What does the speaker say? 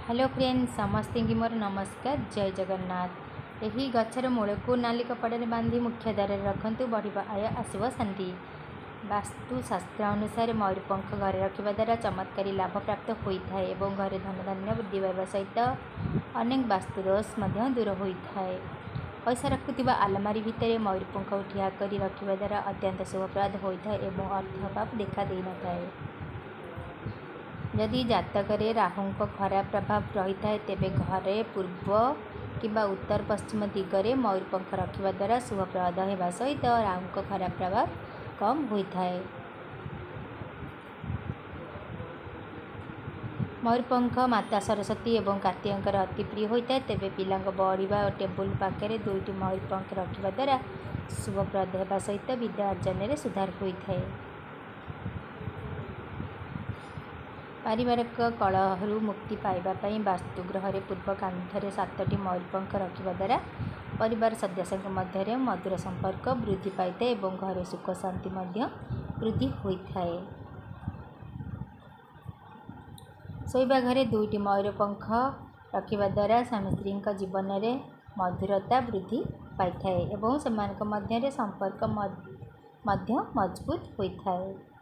Hello friends समस्त की मोर नमस्कार जय जगन्नाथ। यही गचर मूल को नाली कपड़े बांधी मुख्य द्वार रखु बढ़िया आय आसव शांति। वास्तुशास्त्र अनुसार मयूरपंख घर रखा द्वारा चमत्कारी लाभ प्राप्त होता है और घर धन धान्य वृद्धि पाइबा सहित अनेक वास्तुदोष दूर होता है। पैसा रखुवा आलमारी भितर मयूरपंख ठिया कर रखा द्वारा अत्यंत शुभप्रद होता है और अर्थभाव देखा दे न थाए। यदि जातक राहु खराब प्रभाव रही है तेबे घरे पूर्व किंबा उत्तर पश्चिम दिगरे मयूरपंख रखा द्वारा शुभप्रद होगा सहित राहु खराब प्रभाव कम होता है। मयूरपंख माता सरस्वती और कार्तिक अति प्रिय होता है। तेबे पिला बढ़िया टेबुल पाखे दुईटी मयूरपंख रखा द्वारा शुभप्रद होगा सहित विद्या अर्जन में सुधार होता है। पारिवारिक कलहरु मुक्ति पाइबापी वास्तुगृह पूर्व कांथरे 7टी मयूरपंख रखा द्वारा परिवार सदस्यों मध्य मधुर संपर्क वृद्धि पाई और घर सुख शांति वृद्धि होता है। शोइबा घरे दुईटी मयूरपंख रखा द्वारा स्वामी स्त्री जीवन में मधुरता वृद्धि पाई और से मध्य संपर्क मजबूत होता है।